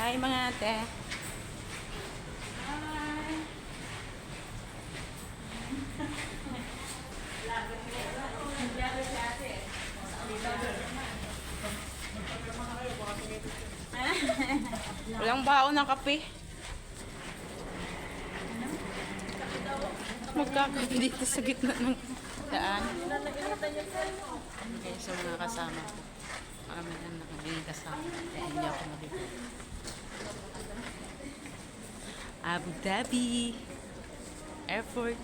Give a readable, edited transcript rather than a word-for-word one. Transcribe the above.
Hi mga ate. Hi. Walang baon ng kape. Magkakape dito sa gitna ng daan. Okay, so mga kasama ko. Marami na nakaging kasama. Kaya hindi ako mabibig. Abu Dhabi Airport.